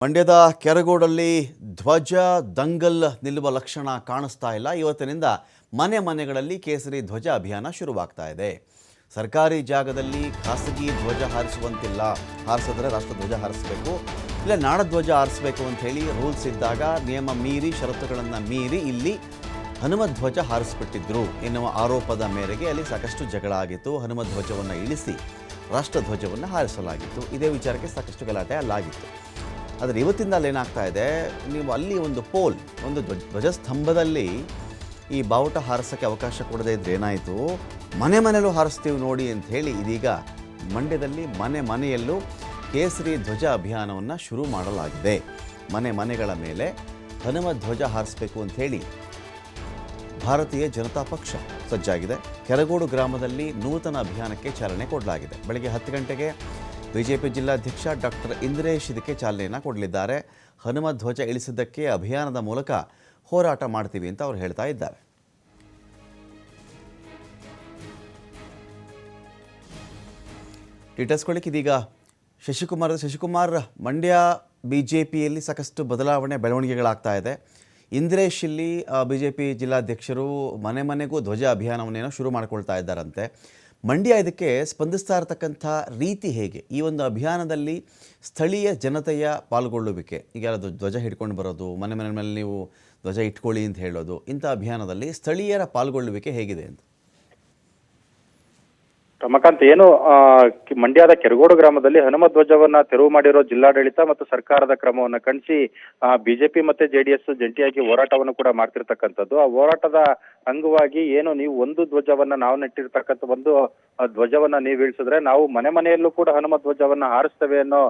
ಮಂಡ್ಯದ ಕೆರಗೋಡಲ್ಲಿ ಧ್ವಜ ದಂಗಲ್ ನಿಲ್ಲುವ ಲಕ್ಷಣ ಕಾಣಿಸ್ತಾ ಇಲ್ಲ. ಇವತ್ತಿನಿಂದ ಮನೆಗಳಲ್ಲಿ ಕೇಸರಿ ಧ್ವಜ ಅಭಿಯಾನ ಶುರುವಾಗ್ತಾ ಇದೆ. ಸರ್ಕಾರಿ ಜಾಗದಲ್ಲಿ ಖಾಸಗಿ ಧ್ವಜ ಹಾರಿಸುವಂತಿಲ್ಲ, ಹಾರಿಸಿದ್ರೆ ರಾಷ್ಟ್ರಧ್ವಜ ಹಾರಿಸಬೇಕು, ಇಲ್ಲ ನಾಡಧ್ವಜ ಹಾರಿಸಬೇಕು ಅಂತ ಹೇಳಿ ರೂಲ್ಸ್ ಇದ್ದಾಗ ನಿಯಮ ಮೀರಿ ಷರತ್ತುಗಳನ್ನು ಮೀರಿ ಇಲ್ಲಿ ಹನುಮ ಧ್ವಜ ಹಾರಿಸಿಬಿಟ್ಟಿದ್ರು ಎನ್ನುವ ಆರೋಪದ ಮೇರೆಗೆ ಅಲ್ಲಿ ಸಾಕಷ್ಟು ಜಗಳ ಆಗಿತ್ತು. ಹನುಮ ಧ್ವಜವನ್ನು ಇಳಿಸಿ ರಾಷ್ಟ್ರಧ್ವಜವನ್ನು ಹಾರಿಸಲಾಗಿತ್ತು. ಇದೇ ವಿಚಾರಕ್ಕೆ ಸಾಕಷ್ಟು ಗಲಾಟೆ ಅಲ್ಲಾಗಿತ್ತು. ಆದರೆ ಇವತ್ತಿಂದ ಅಲ್ಲೇನಾಗ್ತಾ ಇದೆ, ನೀವು ಅಲ್ಲಿ ಒಂದು ಪೋಲ್, ಒಂದು ಧ್ವಜಸ್ತಂಭದಲ್ಲಿ ಈ ಬಾವುಟ ಹಾರಿಸೋಕ್ಕೆ ಅವಕಾಶ ಕೊಡದೇ ಇದ್ರೆ ಏನಾಯಿತು, ಮನೆಯಲ್ಲೂ ಹಾರಿಸ್ತೀವಿ ನೋಡಿ ಅಂತ ಹೇಳಿ ಇದೀಗ ಮಂಡ್ಯದಲ್ಲಿ ಮನೆಯಲ್ಲೂ ಕೇಸರಿ ಧ್ವಜ ಅಭಿಯಾನವನ್ನು ಶುರು ಮಾಡಲಾಗಿದೆ. ಮನೆಗಳ ಮೇಲೆ ಹನುಮ ಧ್ವಜ ಹಾರಿಸಬೇಕು ಅಂಥೇಳಿ ಭಾರತೀಯ ಜನತಾ ಪಕ್ಷ ಸಜ್ಜಾಗಿದೆ. ಕೆರಗೋಡು ಗ್ರಾಮದಲ್ಲಿ ನೂತನ ಅಭಿಯಾನಕ್ಕೆ ಚಾಲನೆ ಕೊಡಲಾಗಿದೆ. ಬೆಳಗ್ಗೆ 10 ಗಂಟೆಗೆ ಬಿಜೆಪಿ ಜಿಲ್ಲಾಧ್ಯಕ್ಷ ಡಾಕ್ಟರ್ ಇಂದ್ರೇಶ್ ಇದಕ್ಕೆ ಚಾಲನೆಯನ್ನು ಕೊಡಲಿದ್ದಾರೆ. ಹನುಮ ಧ್ವಜ ಇಳಿಸಿದ್ದಕ್ಕೆ ಅಭಿಯಾನದ ಮೂಲಕ ಹೋರಾಟ ಮಾಡ್ತೀವಿ ಅಂತ ಅವರು ಹೇಳ್ತಾ ಇದ್ದಾರೆ. ಡೀಟೇಲ್ಸ್ಕೊಳ್ಳಿಕ್ಕೆ ಇದೀಗ ಶಶಿಕುಮಾರ್, ಮಂಡ್ಯ ಬಿಜೆಪಿಯಲ್ಲಿ ಸಾಕಷ್ಟು ಬೆಳವಣಿಗೆಗಳಾಗ್ತಾ ಇದೆ. ಇಂದ್ರೇಶ್ ಇಲ್ಲಿ ಬಿಜೆಪಿ ಜಿಲ್ಲಾಧ್ಯಕ್ಷರು ಮನೆಗೂ ಧ್ವಜ ಅಭಿಯಾನವನ್ನೇನೋ ಶುರು ಮಾಡ್ಕೊಳ್ತಾ ಇದ್ದಾರಂತೆ. ಮಂಡ್ಯ ಇದಕ್ಕೆ ಸ್ಪಂದಿಸ್ತಾ ಇರತಕ್ಕಂಥ ರೀತಿ ಹೇಗೆ? ಈ ಒಂದು ಅಭಿಯಾನದಲ್ಲಿ ಸ್ಥಳೀಯ ಜನತೆಯ ಪಾಲ್ಗೊಳ್ಳುವಿಕೆ, ಈಗ ಧ್ವಜ ಹಿಡ್ಕೊಂಡು ಬರೋದು, ಮನೆ ಮೇಲೆ ನೀವು ಧ್ವಜ ಇಟ್ಕೊಳ್ಳಿ ಅಂತ ಹೇಳೋದು, ಇಂಥ ಅಭಿಯಾನದಲ್ಲಿ ಸ್ಥಳೀಯರ ಪಾಲ್ಗೊಳ್ಳುವಿಕೆ ಹೇಗಿದೆ ಅಂತ? ರಮಕಾಂತ್, ಏನು ಮಂಡ್ಯದ ಕೆರಗೋಡು ಗ್ರಾಮದಲ್ಲಿ ಹನುಮ ಧ್ವಜವನ್ನ ತೆರವು ಮಾಡಿರೋ ಜಿಲ್ಲಾಡಳಿತ ಮತ್ತು ಸರ್ಕಾರದ ಕ್ರಮವನ್ನ ಖಂಡಿಸಿ ಬಿಜೆಪಿ ಮತ್ತೆ ಜೆಡಿಎಸ್ ಜಂಟಿಯಾಗಿ ಹೋರಾಟವನ್ನು ಕೂಡ ಮಾಡ್ತಿರ್ತಕ್ಕಂಥದ್ದು. ಆ ಹೋರಾಟದ ಅಂಗವಾಗಿ ಏನು ನೀವು ಒಂದು ಧ್ವಜವನ್ನ ನಾವು ನೆಟ್ಟಿರ್ತಕ್ಕಂಥ ಒಂದು ಧ್ವಜವನ್ನ ನೀವು ಇಳಿಸಿದ್ರೆ ನಾವು ಮನೆಯಲ್ಲೂ ಕೂಡ ಹನುಮ ಧ್ವಜವನ್ನ ಹಾರಿಸ್ತೇವೆ ಅನ್ನೋ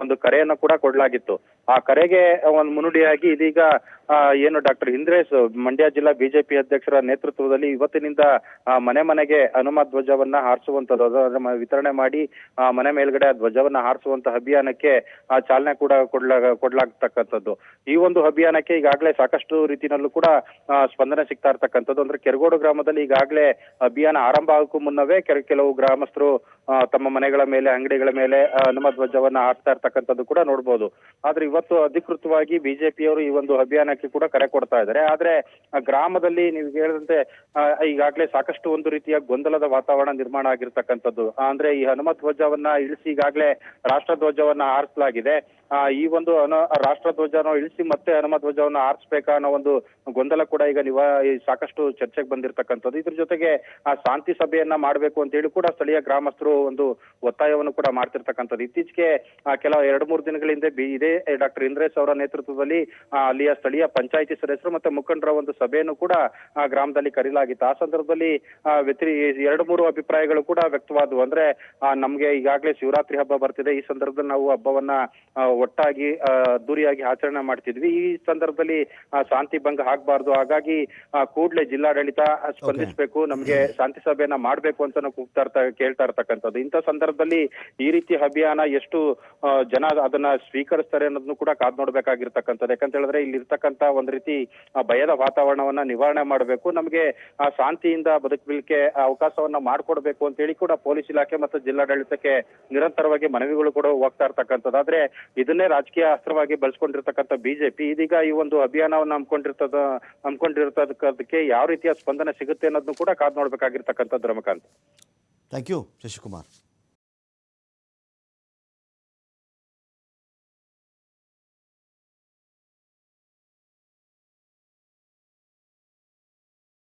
ಒಂದು ಕರೆಯನ್ನು ಕೂಡ ಕೊಡಲಾಗಿತ್ತು. ಆ ಕರೆಗೆ ಒಂದು ಮುನ್ನುಡಿಯಾಗಿ ಇದೀಗ ಏನು ಡಾಕ್ಟರ್ ಇಂದ್ರೇಶ್ ಮಂಡ್ಯ ಜಿಲ್ಲಾ ಬಿಜೆಪಿ ಅಧ್ಯಕ್ಷರ ನೇತೃತ್ವದಲ್ಲಿ ಇವತ್ತಿನಿಂದ ಮನೆಗೆ ಹನುಮ ಧ್ವಜವನ್ನ ಹಾರಿಸುವಂತದ್ದು, ಅದನ್ನ ವಿತರಣೆ ಮಾಡಿ ಮನೆ ಮೇಲ್ಗಡೆ ಧ್ವಜವನ್ನ ಹಾರಿಸುವಂತ ಅಭಿಯಾನಕ್ಕೆ ಚಾಲನೆ ಕೂಡ ಕೊಡ್ಲಾಗ್ತಕ್ಕಂಥದ್ದು. ಈ ಒಂದು ಅಭಿಯಾನಕ್ಕೆ ಈಗಾಗಲೇ ಸಾಕಷ್ಟು ರೀತಿಯಲ್ಲೂ ಕೂಡ ಸ್ಪಂದನೆ ಸಿಗ್ತಾ ಇರ್ತಕ್ಕಂಥದ್ದು. ಅಂದ್ರೆ ಕೆರಗೋಡು ಗ್ರಾಮದಲ್ಲಿ ಈಗಾಗಲೇ ಅಭಿಯಾನ ಆರಂಭ ಆಗಕ್ಕೂ ಮುನ್ನವೇ ಕೆಲವು ಗ್ರಾಮಸ್ಥರು ತಮ್ಮ ಮನೆಗಳ ಮೇಲೆ, ಅಂಗಡಿಗಳ ಮೇಲೆ ಹನುಮ ಧ್ವಜವನ್ನ ಹಾರಿಸ್ತಾ ಇರ್ತಕ್ಕಂಥದ್ದು ಕೂಡ ನೋಡ್ಬೋದು. ಆದ್ರೆ ಇವತ್ತು ಅಧಿಕೃತವಾಗಿ ಬಿಜೆಪಿಯವರು ಈ ಒಂದು ಅಭಿಯಾನಕ್ಕೆ ಕೂಡ ಕರೆ ಕೊಡ್ತಾ ಇದ್ದಾರೆ. ಆದ್ರೆ ಗ್ರಾಮದಲ್ಲಿ ನೀವು ಹೇಳಿದಂತೆ ಈಗಾಗಲೇ ಸಾಕಷ್ಟು ಒಂದು ರೀತಿಯ ಗೊಂದಲದ ವಾತಾವರಣ ನಿರ್ಮಾಣ ಆಗಿರ್ತಕ್ಕಂಥದ್ದು. ಅಂದ್ರೆ ಈ ಹನುಮ ಧ್ವಜವನ್ನ ಇಳಿಸಿ ಈಗಾಗಲೇ ರಾಷ್ಟ್ರ ಧ್ವಜವನ್ನ ಹಾರಿಸಲಾಗಿದೆ. ಈ ಒಂದು ರಾಷ್ಟ್ರ ಧ್ವಜನ ಇಳಿಸಿ ಮತ್ತೆ ಹನುಮ ಧ್ವಜವನ್ನ ಹಾರಿಸ್ಬೇಕಾ ಅನ್ನೋ ಒಂದು ಗೊಂದಲ ಕೂಡ ಈಗ ಸಾಕಷ್ಟು ಚರ್ಚೆಗೆ ಬಂದಿರತಕ್ಕಂಥದ್ದು. ಇದ್ರ ಜೊತೆಗೆ ಶಾಂತಿ ಸಭೆಯನ್ನ ಮಾಡಬೇಕು ಅಂತ ಹೇಳಿ ಕೂಡ ಸ್ಥಳೀಯ ಗ್ರಾಮಸ್ಥರು ಒಂದು ಒತ್ತಾಯವನ್ನು ಕೂಡ ಮಾಡ್ತಿರ್ತಕ್ಕಂಥದ್ದು. ಇತ್ತೀಚೆಗೆ ಕೆಲವು 2-3 ದಿನಗಳ ಹಿಂದೆ ಇದೇ ಡಾಕ್ಟರ್ ಇಂದ್ರೇಶ್ ಅವರ ನೇತೃತ್ವದಲ್ಲಿ ಅಲ್ಲಿಯ ಸ್ಥಳೀಯ ಪಂಚಾಯಿತಿ ಸದಸ್ಯರು ಮತ್ತೆ ಮುಖಂಡರ ಒಂದು ಸಭೆಯನ್ನು ಕೂಡ ಗ್ರಾಮದಲ್ಲಿ ಕರೆಯಲಾಗಿತ್ತು. ಆ ಸಂದರ್ಭದಲ್ಲಿ 2-3 ಅಭಿಪ್ರಾಯಗಳು ಕೂಡ ವ್ಯಕ್ತವಾದವು. ಅಂದ್ರೆ ನಮ್ಗೆ ಈಗಾಗಲೇ ಶಿವರಾತ್ರಿ ಹಬ್ಬ ಬರ್ತಿದೆ, ಈ ಸಂದರ್ಭದಲ್ಲಿ ನಾವು ಹಬ್ಬವನ್ನ ಒಟ್ಟಾಗಿ ಅದ್ದೂರಿಯಾಗಿ ಆಚರಣೆ ಮಾಡ್ತಿದ್ವಿ, ಈ ಸಂದರ್ಭದಲ್ಲಿ ಶಾಂತಿ ಭಂಗ ಆಗ್ಬಾರ್ದು, ಹಾಗಾಗಿ ಕೂಡಲೇ ಜಿಲ್ಲಾಡಳಿತ ಸ್ಪಂದಿಸಬೇಕು, ನಮ್ಗೆ ಶಾಂತಿ ಸಭೆಯನ್ನ ಮಾಡ್ಬೇಕು ಅಂತ ಕೇಳ್ತಾ ಇರ್ತಕ್ಕಂಥದ್ದು. ಇಂಥ ಸಂದರ್ಭದಲ್ಲಿ ಈ ರೀತಿ ಅಭಿಯಾನ ಎಷ್ಟು ಜನ ಅದನ್ನ ಸ್ವೀಕರಿಸ್ತಾರೆ ಅನ್ನೋದನ್ನು ಕೂಡ ಕಾದ್ ನೋಡ್ಬೇಕಾಗಿರ್ತಕ್ಕಂಥದ್ದು. ಯಾಕಂತ ಹೇಳಿದ್ರೆ ಇಲ್ಲಿ ಇರ್ತಕ್ಕಂಥ ಒಂದ್ ರೀತಿ ಭಯದ ವಾತಾವರಣವನ್ನ ನಿವಾರಣೆ ಮಾಡಬೇಕು, ನಮ್ಗೆ ಶಾಂತಿಯಿಂದ ಬದುಕಲಿಕ್ಕೆ ಅವಕಾಶವನ್ನ ಮಾಡ್ಕೊಡ್ಬೇಕು ಅಂತ ಹೇಳಿ ಕೂಡ ಪೊಲೀಸ್ ಇಲಾಖೆ ಮತ್ತು ಜಿಲ್ಲಾಡಳಿತಕ್ಕೆ ನಿರಂತರವಾಗಿ ಮನವಿಗಳು ಕೂಡ ಹೋಗ್ತಾ ಇರ್ತಕ್ಕಂಥದ್ದು. ಆದ್ರೆ ಇದನ್ನೇ ರಾಜಕೀಯ ಅಸ್ತ್ರವಾಗಿ ಬಳಸ್ಕೊಂಡಿರ್ತಕ್ಕಂಥ ಬಿಜೆಪಿ ಇದೀಗ ಈ ಒಂದು ಅಭಿಯಾನವನ್ನು ಹಮ್ಮಿಕೊಂಡಿರ್ತದಕ್ಕೆ ಯಾವ ರೀತಿಯ ಸ್ಪಂದನೆ ಸಿಗುತ್ತೆ ಅನ್ನೋದನ್ನು ಕೂಡ ಕಾದ್ ನೋಡ್ಬೇಕಾಗಿರ್ತಕ್ಕಂಥದ್ದು. Ramakant, thank you Shashikumar.